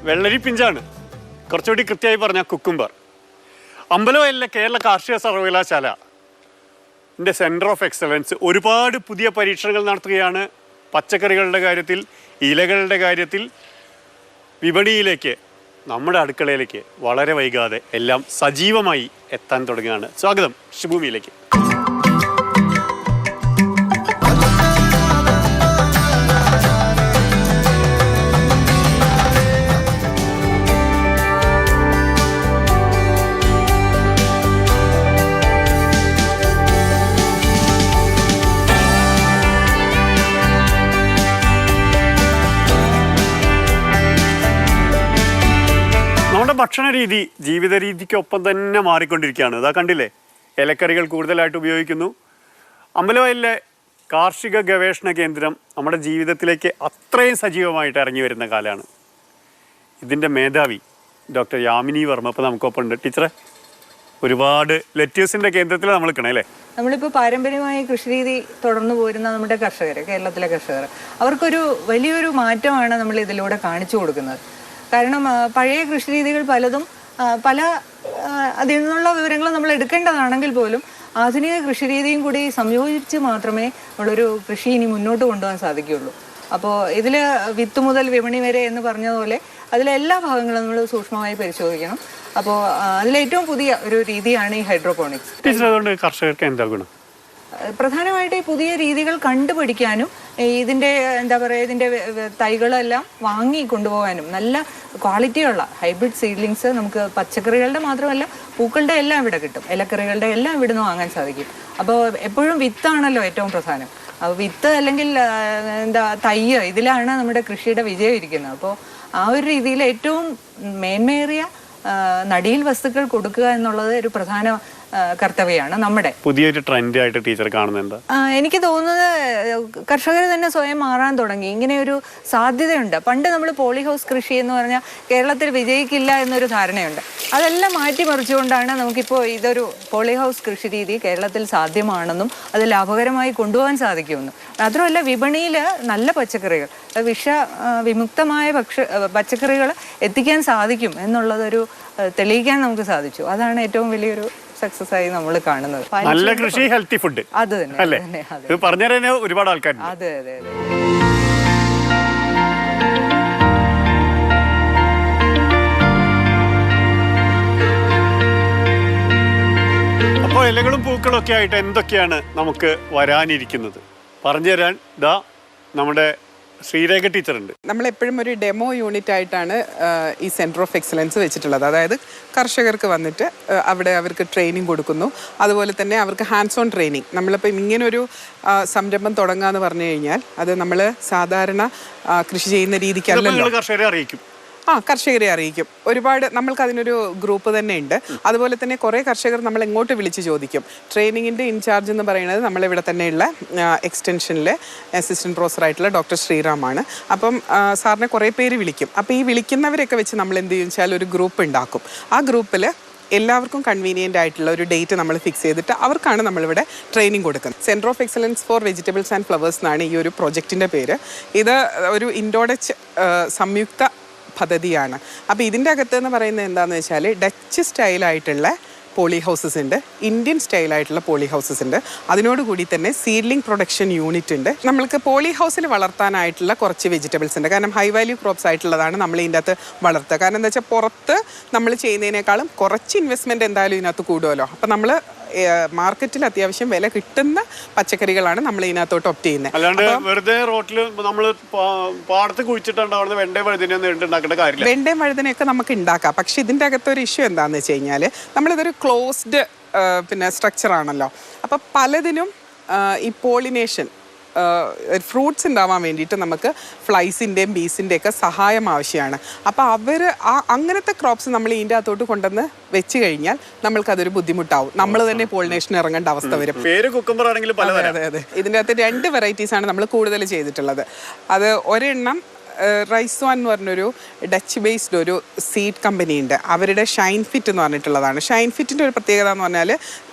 വെള്ളരി പിഞ്ചാണ്, കുറച്ചുകൂടി കൃത്യമായി പറഞ്ഞാൽ കുക്കുംബർ. അമ്പലവയലിലെ കേരള കാർഷിക സർവകലാശാല സെൻറ്റർ ഓഫ് എക്സലൻസ് ഒരുപാട് പുതിയ പരീക്ഷണങ്ങൾ നടത്തുകയാണ്. പച്ചക്കറികളുടെ കാര്യത്തിൽ, ഇലകളുടെ കാര്യത്തിൽ. വിപണിയിലേക്ക്, നമ്മുടെ അടുക്കളയിലേക്ക് വളരെ വൈകാതെ എല്ലാം സജീവമായി എത്താൻ തുടങ്ങുകയാണ്. സ്വാഗതം കൃഷിഭൂമിയിലേക്ക്. നമ്മുടെ ഭക്ഷണ രീതി ജീവിത രീതിക്കൊപ്പം തന്നെ മാറിക്കൊണ്ടിരിക്കുകയാണ്. ഇതാ കണ്ടില്ലേ, ഇലക്കറികൾ കൂടുതലായിട്ട് ഉപയോഗിക്കുന്നു. അമ്പലവയലിലെ കാർഷിക ഗവേഷണ കേന്ദ്രം നമ്മുടെ ജീവിതത്തിലേക്ക് അത്രയും സജീവമായിട്ട് ഇറങ്ങി വരുന്ന കാലമാണ്. ഇതിൻ്റെ മേധാവി ഡോക്ടർ യാമിനി വർമ്മ ഇപ്പോൾ നമുക്കൊപ്പം ഉണ്ട്. ടീച്ചറെ, ഒരുപാട് ലെറ്റ്യൂസിൻ്റെ കേന്ദ്രത്തിൽ നമ്മൾ നിൽക്കണേ അല്ലേ? നമ്മളിപ്പോൾ പാരമ്പര്യമായി കൃഷിരീതി തുടർന്നു പോരുന്ന നമ്മുടെ കർഷകർ, കേരളത്തിലെ കർഷകർ, അവർക്കൊരു വലിയൊരു മാറ്റമാണ് നമ്മൾ ഇതിലൂടെ കാണിച്ചു കൊടുക്കുന്നത്. കാരണം പഴയ കൃഷിരീതികൾ പലതും അതിൽ നിന്നുള്ള വിവരങ്ങൾ നമ്മൾ എടുക്കേണ്ടതാണെങ്കിൽ പോലും ആധുനിക കൃഷിരീതിയും കൂടി സംയോജിച്ച് മാത്രമേ നമ്മളൊരു കൃഷി ഇനി മുന്നോട്ട് കൊണ്ടുപോകാൻ സാധിക്കുകയുള്ളൂ. അപ്പോൾ ഇതിൽ വിത്ത് മുതൽ വിപണി വരെ എന്ന് പറഞ്ഞതുപോലെ അതിലെ എല്ലാ ഭാഗങ്ങളും നമ്മൾ സൂക്ഷ്മമായി പരിശോധിക്കണം. അപ്പോൾ അതിലേറ്റവും പുതിയ ഒരു രീതിയാണ് ഈ ഹൈഡ്രോപോണിക്സ്. അതുകൊണ്ട് കർഷകർക്ക് എന്താ ഗുണം? പ്രധാനമായിട്ട് ഈ പുതിയ രീതികൾ കണ്ടുപിടിക്കാനും ഇതിൻ്റെ ഇതിൻ്റെ തൈകളെല്ലാം വാങ്ങി കൊണ്ടുപോകാനും നല്ല ക്വാളിറ്റിയുള്ള ഹൈബ്രിഡ് സീഡ്ലിങ്സ് നമുക്ക് പച്ചക്കറികളുടെ മാത്രമല്ല പൂക്കളുടെ എല്ലാം ഇവിടെ കിട്ടും, ഇലക്കറികളുടെ എല്ലാം ഇവിടുന്ന് വാങ്ങാൻ സാധിക്കും. അപ്പോൾ എപ്പോഴും വിത്താണല്ലോ ഏറ്റവും പ്രധാനം. അപ്പോൾ വിത്ത് അല്ലെങ്കിൽ തയ്യ്, ഇതിലാണ് നമ്മുടെ കൃഷിയുടെ വിജയം ഇരിക്കുന്നത്. അപ്പോൾ ആ ഒരു രീതിയിൽ ഏറ്റവും മേന്മേറിയ നടീൽ വസ്തുക്കൾ കൊടുക്കുക എന്നുള്ളത് ഒരു പ്രധാന കർത്തവ്യമാണ് നമ്മുടെ. പുതിയൊരു ട്രെൻഡായിട്ട് ടീച്ചർ കാണുന്നത് എന്താ? എനിക്ക് തോന്നുന്നത് കർഷകർ തന്നെ സ്വയം മാറാൻ തുടങ്ങി. ഇങ്ങനെ ഒരു സാധ്യതയുണ്ട്. പണ്ട് നമ്മൾ പോളി ഹൗസ് കൃഷി എന്ന് പറഞ്ഞാൽ കേരളത്തിൽ വിജയിക്കില്ല എന്നൊരു ധാരണയുണ്ട്. അതെല്ലാം മാറ്റിമറിച്ചുകൊണ്ടാണ് നമുക്കിപ്പോൾ ഇതൊരു പോളി ഹൗസ് കൃഷി രീതി കേരളത്തിൽ സാധ്യമാണെന്നും അത് ലാഭകരമായി കൊണ്ടുപോകാൻ സാധിക്കുമെന്നും. മാത്രമല്ല വിപണിയിൽ നല്ല പച്ചക്കറികൾ, വിമുക്തമായ പച്ചക്കറികൾ എത്തിക്കാൻ സാധിക്കും എന്നുള്ളതൊരു തെളിയിക്കാൻ നമുക്ക് സാധിച്ചു. അതാണ് ഏറ്റവും വലിയൊരു സക്സസ് ആയി നമ്മൾ കാണുന്നത്. നല്ല കൃഷി, ഹെൽത്തി ഫുഡ്. അത് തന്നെ പറഞ്ഞു ഒരുപാട് ആൾക്കാർ. അതെ അതെ അതെ. അപ്പോൾ ഇലകളും പൂക്കളും ഒക്കെ ആയിട്ട് എന്തൊക്കെയാണ് നമുക്ക് വരാനിരിക്കുന്നത് പറഞ്ഞു തരാൻ ദാ നമ്മുടെ ശ്രീരേഖ ടീച്ചർ ഉണ്ട്. നമ്മളെപ്പോഴും ഒരു ഡെമോ യൂണിറ്റ് ആയിട്ടാണ് ഈ സെൻറ്റർ ഓഫ് എക്സലൻസ് വെച്ചിട്ടുള്ളത്. അതായത് കർഷകർക്ക് വന്നിട്ട് അവിടെ അവർക്ക് ട്രെയിനിങ് കൊടുക്കുന്നു. അതുപോലെ തന്നെ അവർക്ക് ഹാൻഡ്സ് ഓൺ ട്രെയിനിങ്. നമ്മളിപ്പോൾ ഇങ്ങനൊരു സംരംഭം തുടങ്ങുകയെന്ന് പറഞ്ഞു കഴിഞ്ഞാൽ അത് നമ്മൾ സാധാരണ കൃഷി ചെയ്യുന്ന രീതിക്കല്ലല്ലോ. കർഷകരെ അറിയിക്കും. കർഷകരെ അറിയിക്കും. ഒരുപാട് നമ്മൾക്ക് അതിനൊരു ഗ്രൂപ്പ് തന്നെ ഉണ്ട്. അതുപോലെ തന്നെ കുറേ കർഷകർ നമ്മൾ എങ്ങോട്ട് വിളിച്ച് ചോദിക്കും. ട്രെയിനിങ്ങിൻ്റെ ഇൻചാർജ് എന്ന് പറയുന്നത് നമ്മളിവിടെ തന്നെയുള്ള എക്സ്റ്റൻഷനിലെ അസിസ്റ്റൻറ്റ് പ്രൊഫസറായിട്ടുള്ള ഡോക്ടർ ശ്രീറാമാണ്. അപ്പം സാറിനെ കുറേ പേര് വിളിക്കും. അപ്പോൾ ഈ വിളിക്കുന്നവരൊക്കെ വെച്ച് നമ്മൾ എന്ത് ചെയ്യുക ഒരു ഗ്രൂപ്പ് ഉണ്ടാക്കും. ആ ഗ്രൂപ്പിൽ എല്ലാവർക്കും കൺവീനിയൻ്റ് ആയിട്ടുള്ള ഒരു ഡേറ്റ് നമ്മൾ ഫിക്സ് ചെയ്തിട്ട് അവർക്കാണ് നമ്മളിവിടെ ട്രെയിനിങ് കൊടുക്കുന്നത്. Centre of excellence four vegetables and flowers എന്നാണ് ഈ ഒരു പ്രൊജക്റ്റിൻ്റെ പേര്. ഇത് ഒരു ഇൻഡോഡച്ച് സംയുക്ത പദ്ധതിയാണ്. അപ്പോൾ ഇതിൻ്റെ അകത്ത് എന്ന് പറയുന്നത് എന്താണെന്ന് വെച്ചാൽ ഡച്ച് സ്റ്റൈലായിട്ടുള്ള പോളി ഹൗസസ് ഉണ്ട്, ഇന്ത്യൻ സ്റ്റൈലായിട്ടുള്ള പോളി ഹൗസസ് ഉണ്ട്. അതിനോടുകൂടി തന്നെ സീഡ്ലിംഗ് പ്രൊഡക്ഷൻ യൂണിറ്റ് ഉണ്ട്. നമ്മൾക്ക് പോളി ഹൗസിൽ വളർത്താനായിട്ടുള്ള കുറച്ച് വെജിറ്റബിൾസ് ഉണ്ട്. കാരണം ഹൈ വാല്യൂ ക്രോപ്സ് ആയിട്ടുള്ളതാണ് നമ്മൾ ഇതിൻ്റെ അകത്ത് വളർത്തുക. കാരണം എന്താ വെച്ചാൽ പുറത്ത് നമ്മൾ ചെയ്യുന്നതിനേക്കാളും കുറച്ച് ഇൻവെസ്റ്റ്മെൻറ്റ് എന്തായാലും ഇതിനകത്ത് കൂടുമല്ലോ. അപ്പോൾ നമ്മൾ മാർക്കറ്റിൽ അത്യാവശ്യം വില കിട്ടുന്ന പച്ചക്കറികളാണ് നമ്മൾ ഇതിനകത്തോട്ട് ഒപ്റ്റ് ചെയ്യുന്നത്. അല്ലാണ്ട് വെറുതെ റോട്ടിൽ നമ്മൾ പാടത്ത് കുഴിച്ചിട്ടുണ്ടാവുന്ന വെണ്ടയും വഴുതനയൊന്നും ഉണ്ടാക്കേണ്ട കാര്യമില്ല. വെണ്ടയും വഴുതനയൊക്കെ നമുക്ക് ഉണ്ടാക്കാം. പക്ഷെ ഇതിൻ്റെ അകത്തൊരു ഇഷ്യൂ എന്താണെന്ന് വെച്ച് കഴിഞ്ഞാൽ നമ്മളിതൊരു ക്ലോസ്ഡ് സ്ട്രക്ചർ ആണല്ലോ. അപ്പോൾ പലതിനും ഈ പോളിനേഷൻ ഫ്രൂട്ട്സ് ഉണ്ടാവാൻ വേണ്ടിയിട്ട് നമുക്ക് ഫ്ലൈസിൻ്റെയും ബീസിൻ്റെയൊക്കെ സഹായം ആവശ്യമാണ്. അപ്പോൾ അവർ അങ്ങനത്തെ ക്രോപ്സ് നമ്മൾ ഇതിൻ്റെ അകത്തോട്ട് കൊണ്ടുവന്ന് വെച്ച് കഴിഞ്ഞാൽ നമ്മൾക്കതൊരു ബുദ്ധിമുട്ടാവും. നമ്മൾ തന്നെ പോളിനേഷൻ ഇറങ്ങേണ്ട അവസ്ഥ വരും. അതെ അതെ. ഇതിൻ്റെ അകത്ത് 2 വെറൈറ്റീസാണ് നമ്മൾ കൂടുതൽ ചെയ്തിട്ടുള്ളത്. അത് ഒരെണ്ണം റൈസ്വാൻ എന്ന് പറഞ്ഞൊരു ഡച്ച് ബേസ്ഡ് ഒരു സീഡ് കമ്പനി ഉണ്ട്. അവരുടെ ഷൈൻ ഫിറ്റ് എന്ന് പറഞ്ഞിട്ടുള്ളതാണ്. ഷൈൻ ഫിറ്റിൻ്റെ ഒരു പ്രത്യേകത എന്ന് പറഞ്ഞാൽ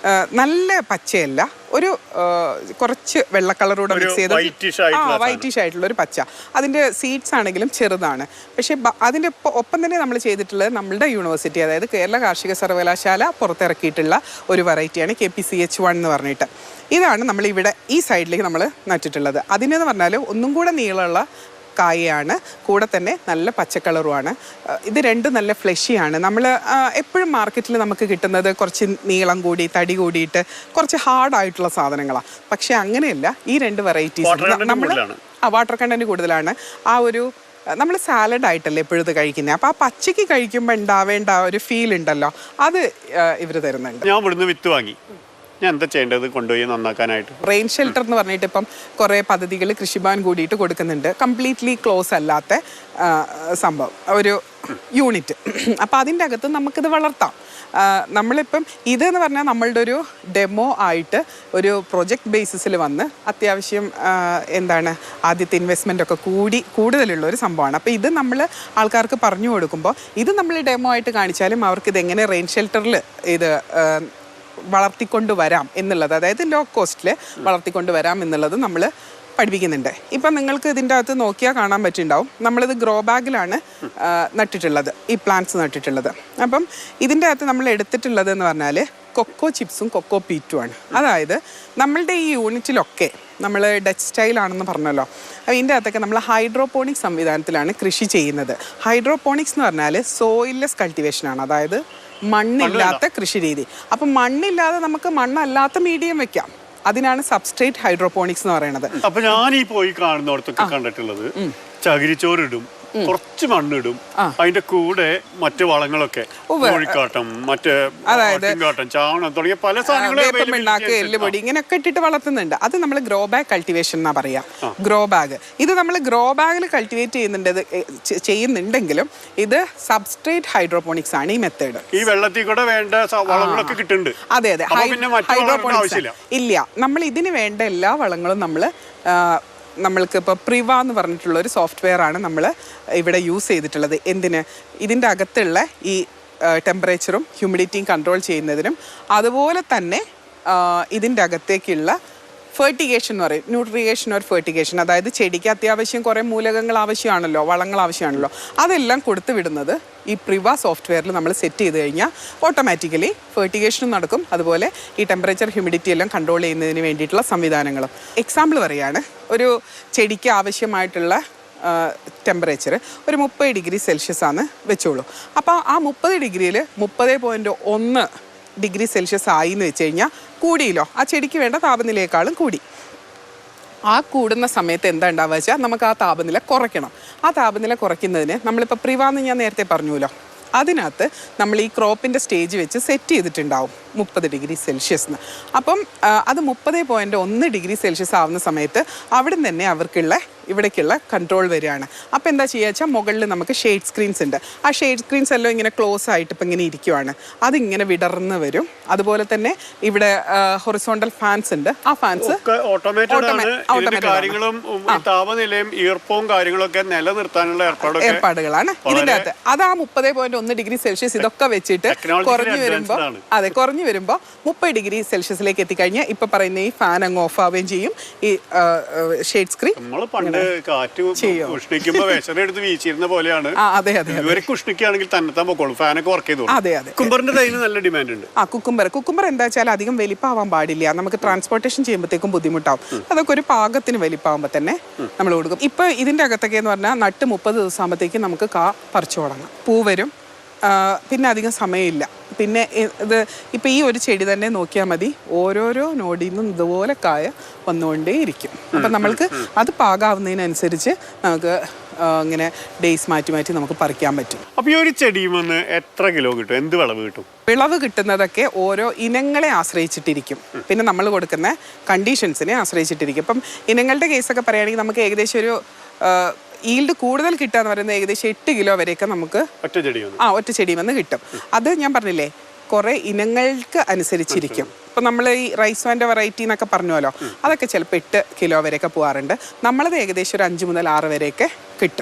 നല്ല പച്ചയല്ല, ഒരു കുറച്ച് വെള്ള കളറൂടെ മിക്സ് ചെയ്ത് വൈറ്റിഷ് ആയിട്ടുള്ള ഒരു പച്ച. അതിൻ്റെ സീഡ്സ് ആണെങ്കിലും ചെറുതാണ്. പക്ഷേ അതിൻ്റെ ഒപ്പം തന്നെ നമ്മൾ ചെയ്തിട്ടുള്ളത് നമ്മളുടെ യൂണിവേഴ്സിറ്റി, അതായത് കേരള കാർഷിക സർവകലാശാല പുറത്തിറക്കിയിട്ടുള്ള ഒരു വെറൈറ്റിയാണ് KPCH1 എന്ന് പറഞ്ഞിട്ട്. ഇതാണ് നമ്മളിവിടെ ഈ സൈഡിലേക്ക് നമ്മൾ നട്ടിട്ടുള്ളത്. അതിനെന്ന് പറഞ്ഞാൽ ഒന്നും കൂടെ നീളമുള്ള കായയാണ്, കൂടെ തന്നെ നല്ല പച്ചക്കളറുമാണ്. ഇത് രണ്ടും നല്ല ഫ്ലഷിയാണ്. നമ്മൾ എപ്പോഴും മാർക്കറ്റിൽ നമുക്ക് കിട്ടുന്നത് കുറച്ച് നീളം കൂടി തടി കൂടിയിട്ട് കുറച്ച് ഹാർഡായിട്ടുള്ള സാധനങ്ങളാണ്. പക്ഷെ അങ്ങനെയല്ല, ഈ രണ്ട് വെറൈറ്റീസ് നമ്മൾ വാട്ടർ കണ്ടന്റ് കൂടുതലാണ്. ആ ഒരു നമ്മൾ സാലഡ് ആയിട്ടല്ലേ എപ്പോഴും കഴിക്കുന്നത്. അപ്പോൾ ആ പച്ചയ്ക്ക് കഴിക്കുമ്പോൾ ഉണ്ടാവേണ്ട ഒരു ഫീൽ ഉണ്ടല്ലോ, അത് ഇവർ തരുന്നുണ്ട്. ഞാൻ ഇവിടുന്ന് വിത്ത് വാങ്ങി, ഞാൻ എന്താ ചെയ്യേണ്ടത് കൊണ്ടുപോയി നന്നാക്കാനായിട്ട്? റെയിൻ ഷെൽട്ടർ എന്ന് പറഞ്ഞിട്ട് ഇപ്പം കുറേ പദ്ധതികൾ കൃഷിഭവൻ കൂടിയിട്ട് കൊടുക്കുന്നുണ്ട്. കംപ്ലീറ്റ്ലി ക്ലോസ് അല്ലാത്ത സംഭവം, ഒരു യൂണിറ്റ്. അപ്പോൾ അതിൻ്റെ അകത്ത് നമുക്കിത് വളർത്താം. നമ്മളിപ്പം ഇതെന്ന് പറഞ്ഞാൽ നമ്മളുടെ ഒരു ഡെമോ ആയിട്ട് ഒരു പ്രൊജക്റ്റ് ബേസിസിൽ വന്ന് അത്യാവശ്യം എന്താണ് ആദ്യത്തെ ഇൻവെസ്റ്റ്മെൻ്റ് ഒക്കെ കൂടുതലുള്ള ഒരു സംഭവമാണ്. അപ്പോൾ ഇത് നമ്മൾ ആൾക്കാർക്ക് പറഞ്ഞു കൊടുക്കുമ്പോൾ ഇത് നമ്മൾ ഡെമോ ആയിട്ട് കാണിച്ചാലും അവർക്ക് ഇതെങ്ങനെ റെയിൻ ഷെൽട്ടറിൽ ഇത് വളർത്തിക്കൊണ്ട് വരാം എന്നുള്ളത്, അതായത് ലോ കോസ്റ്റിൽ വളർത്തിക്കൊണ്ട് വരാം എന്നുള്ളത് നമ്മൾ പഠിപ്പിക്കുന്നുണ്ട്. ഇപ്പം നിങ്ങൾക്ക് ഇതിൻ്റെ അകത്ത് നോക്കിയാൽ കാണാൻ പറ്റുന്നുണ്ടാവും, നമ്മളിത് ഗ്രോ ബാഗിലാണ് നട്ടിട്ടുള്ളത്, ഈ പ്ലാന്റ്സ് നട്ടിട്ടുള്ളത്. അപ്പം ഇതിൻ്റെ അകത്ത് നമ്മൾ എടുത്തിട്ടുള്ളത് എന്ന് പറഞ്ഞാൽ കൊക്കോ ചിപ്സും കൊക്കോ പീറ്റുമാണ്. അതായത് നമ്മളുടെ ഈ യൂണിറ്റിലൊക്കെ നമ്മൾ ഡച്ച് സ്റ്റൈലാണെന്ന് പറഞ്ഞല്ലോ, അപ്പോൾ ഇതിൻ്റെ അകത്തൊക്കെ നമ്മൾ ഹൈഡ്രോപോണിക്സ് സംവിധാനത്തിലാണ് കൃഷി ചെയ്യുന്നത്. ഹൈഡ്രോപോണിക്സ് എന്ന് പറഞ്ഞാൽ സോയിൽലെസ് കൾട്ടിവേഷനാണ്, അതായത് മണ്ണില്ലാത്ത കൃഷി രീതി. അപ്പം മണ്ണില്ലാതെ നമുക്ക് മണ്ണല്ലാത്ത മീഡിയം വെക്കാം, അതിനാണ് സബ്സ്ട്രേറ്റ് ഹൈഡ്രോപോണിക്സ് എന്ന് പറയുന്നത്. അപ്പൊ ഞാൻ ഈ പോയി കാണുന്നിടത്തൊക്കെ കണ്ടിട്ടുള്ളത് ചകിരിച്ചോറിടും, കുറച്ച് മണ്ണിടും, അതിന്റെ കൂടെ മറ്റു വളങ്ങളൊക്കെ കോഴിക്കാട്ടം, മറ്റേ കാട്ടം, ചാണം തുടങ്ങിയ പല സാധനങ്ങളും എല്ലുപൊടി ഇങ്ങനെയൊക്കെ ഇട്ടിട്ട് വളർത്തുന്നുണ്ട്. അത് നമ്മൾ ഗ്രോ ബാഗ് കൾട്ടിവേഷൻ എന്നാ പറയാ. ഗ്രോ ബാഗ് ഇത് നമ്മൾ ഗ്രോ ബാഗിൽ കൾട്ടിവേറ്റ് ചെയ്യുന്നുണ്ടെങ്കിലും ഇത് സബ്സ്ട്രേറ്റ് ഹൈഡ്രോപോണിക്സ് ആണ് ഈ മെത്തേഡ്. ഈ വെള്ളത്തിൽ കൂടെ വേണ്ട വളങ്ങളൊക്കെ കിട്ടുന്നുണ്ട്. അതെ അതെ, ഹൈഡ്രോപോണിക്സ് ഇല്ല, നമ്മൾ ഇതിന് വേണ്ട എല്ലാ വളങ്ങളും നമ്മൾക്ക് ഇപ്പോൾ പ്രിവ എന്ന് പറഞ്ഞിട്ടുള്ള ഒരു സോഫ്റ്റ്വെയർ ആണ് നമ്മൾ ഇവിടെ യൂസ് ചെയ്തിട്ടുള്ളത്. എന്തിന്? ഇതിൻ്റെ അകത്തുള്ള ഈ ടെമ്പറേച്ചറും ഹ്യൂമിഡിറ്റിയും കൺട്രോൾ ചെയ്യുന്നതിനും അതുപോലെ തന്നെ ഇതിൻ്റെ അകത്തേക്കുള്ള ഫെർട്ടിഗേഷൻ എന്ന് പറയും, ന്യൂട്രിയേഷൻ ഓർ ഫെർട്ടിഗേഷൻ, അതായത് ചെടിക്ക് അത്യാവശ്യം കുറേ മൂലകങ്ങൾ ആവശ്യമാണല്ലോ, വളങ്ങൾ ആവശ്യമാണല്ലോ, അതെല്ലാം കൊടുത്തു വിടുന്നത് ഈ പ്രിവ സോഫ്റ്റ്വെയറിൽ നമ്മൾ സെറ്റ് ചെയ്ത് കഴിഞ്ഞാൽ ഓട്ടോമാറ്റിക്കലി ഫെർട്ടിഗേഷനും നടക്കും, അതുപോലെ ഈ ടെമ്പറേച്ചർ ഹ്യൂമിഡിറ്റി എല്ലാം കൺട്രോൾ ചെയ്യുന്നതിന് വേണ്ടിയിട്ടുള്ള സംവിധാനങ്ങളും. എക്സാമ്പിൾ പറയുകയാണ്, ഒരു ചെടിക്ക് ആവശ്യമായിട്ടുള്ള ടെമ്പറേച്ചർ ഒരു 30 ഡിഗ്രി സെൽഷ്യസ് ആണ് വെച്ചോളൂ. അപ്പോൾ ആ 30 ഡിഗ്രിയിൽ 30.1 ഡിഗ്രി സെൽഷ്യസ് ആയി എന്ന് വെച്ച് കഴിഞ്ഞാൽ കൂടിയില്ലോ, ആ ചെടിക്ക് വേണ്ട താപനിലയേക്കാളും കൂടി. ആ കൂടുന്ന സമയത്ത് എന്താ ഉണ്ടാവുക വെച്ചാൽ നമുക്ക് ആ താപനില കുറയ്ക്കണം. ആ താപനില കുറയ്ക്കുന്നതിന് നമ്മളിപ്പോൾ പ്രിവാന്ന് ഞാൻ നേരത്തെ പറഞ്ഞുല്ലോ, അതിനകത്ത് നമ്മൾ ഈ ക്രോപ്പിൻ്റെ സ്റ്റേജ് വെച്ച് സെറ്റ് ചെയ്തിട്ടുണ്ടാവും 30 ഡിഗ്രി സെൽഷ്യസ്. അപ്പം അത് 30.1 ഡിഗ്രി സെൽഷ്യസ് ആവുന്ന സമയത്ത് അവിടെ തന്നെ അവർക്കുള്ള ഇവിടേക്കുള്ള കൺട്രോൾ വരികയാണ്. അപ്പോൾ എന്താ ചെയ്യുക വെച്ചാൽ മുകളിൽ നമുക്ക് ഷെയ്ഡ് സ്ക്രീൻസ് ഉണ്ട്. ആ ഷെയ്ഡ് സ്ക്രീൻസ് എല്ലാം ഇങ്ങനെ ക്ലോസ് ആയിട്ട് ഇപ്പം ഇങ്ങനെ ഇരിക്കുവാണ്, അതിങ്ങനെ വിടർന്ന് വരും. അതുപോലെ തന്നെ ഇവിടെ ഹൊറിസോണ്ടൽ ഫാൻസ് ഉണ്ട്. ആ ഫാൻസ് താപനിലയും ഈർപ്പവും കാര്യങ്ങളൊക്കെ നിലനിർത്താനുള്ള ഏർപ്പാടുകളാണ് ഇതിൻ്റെ അകത്ത്. അത് ആ 30.1 ഡിഗ്രി സെൽഷ്യസ് ഇതൊക്കെ വെച്ചിട്ട് കുറഞ്ഞു വരുമ്പോൾ, അതെ, കുറഞ്ഞു വരുമ്പോൾ 30 ഡിഗ്രി സെൽഷ്യസിലേക്ക് എത്തിക്കഴിഞ്ഞാൽ ഇപ്പം പറയുന്ന ഈ ഫാൻ അങ്ങ് ഓഫ് ആവുകയും ചെയ്യും. ഈ ഷെയ്ഡ് സ്ക്രീൻ കാറ്റ് ഉഷ്ണിക്കുമ്പോ വിശറെടുത്ത് വീശിരുന്ന പോലെയാണ്. ഇവരൊക്കെ ഉഷ്ണിക്കുകയാണെങ്കിൽ തന്നെ പൊക്കോളും, ഫാനൊക്കെ വർക്ക് ചെയ്തോളും. അതെ അതെ, കുക്കുംബറിന്റെ തൈന് നല്ല ഡിമാൻഡ് ഉണ്ട്. കുക്കുംബർ എന്താ വെച്ചാൽ അധികം വലിപ്പാവാൻ പാടില്ല, നമുക്ക് ട്രാൻസ്പോർട്ടേഷൻ ചെയ്യുമ്പോഴത്തേക്കും ബുദ്ധിമുട്ടാവും. അതൊക്കെ ഒരു പാകത്തിന് വലിപ്പാവുമ്പോൾ തന്നെ നമ്മൾ കൊടുക്കും. ഇപ്പൊ ഇതിന്റെ അകത്തൊക്കെ എന്ന് പറഞ്ഞാൽ നട്ട് 30 ദിവസം ആകുമ്പോഴത്തേക്കും നമുക്ക് കാ പറിച്ചു തുടങ്ങാം, പൂ വരും, പിന്നെ അധികം സമയമില്ല. പിന്നെ ഇത് ഇപ്പം ഈ ഒരു ചെടി തന്നെ നോക്കിയാൽ മതി, ഓരോരോ നോടിൽ നിന്നും ഇതുപോലെ കായ വന്നുകൊണ്ടേയിരിക്കും. അപ്പം നമ്മൾക്ക് അത് പാകാവുന്നതിനനുസരിച്ച് നമുക്ക് ഇങ്ങനെ ഡേയ്സ് മാറ്റി മാറ്റി നമുക്ക് പറിക്കാൻ പറ്റും. അപ്പോൾ ഈ ഒരു ചെടിയിൽ നിന്ന് എത്ര കിലോ കിട്ടും, എന്ത് വിളവ് കിട്ടും? വിളവ് കിട്ടുന്നതൊക്കെ ഓരോ ഇനങ്ങളെ ആശ്രയിച്ചിട്ടിരിക്കും, പിന്നെ നമ്മൾ കൊടുക്കുന്ന കണ്ടീഷൻസിനെ ആശ്രയിച്ചിട്ടിരിക്കും. ഇപ്പം ഇനങ്ങളുടെ കേസൊക്കെ പറയുകയാണെങ്കിൽ നമുക്ക് ഏകദേശം ഒരു ഈൽഡ് കൂടുതൽ കിട്ടുക എന്ന് പറയുന്നത് ഏകദേശം 8 കിലോ വരെയൊക്കെ നമുക്ക് ഒറ്റ ചെടി വന്ന് കിട്ടും. അത് ഞാൻ പറഞ്ഞില്ലേ, കുറേ ഇനങ്ങൾക്ക് അനുസരിച്ചിരിക്കും. ഇപ്പം നമ്മൾ ഈ റൈസ്വാൻ്റെ വെറൈറ്റി എന്നൊക്കെ പറഞ്ഞുവല്ലോ, അതൊക്കെ ചിലപ്പോൾ 8 കിലോ വരെയൊക്കെ പോകാറുണ്ട്. നമ്മളത് ഏകദേശം ഒരു 5 മുതൽ 6 വരെയൊക്കെ കിട്ടും.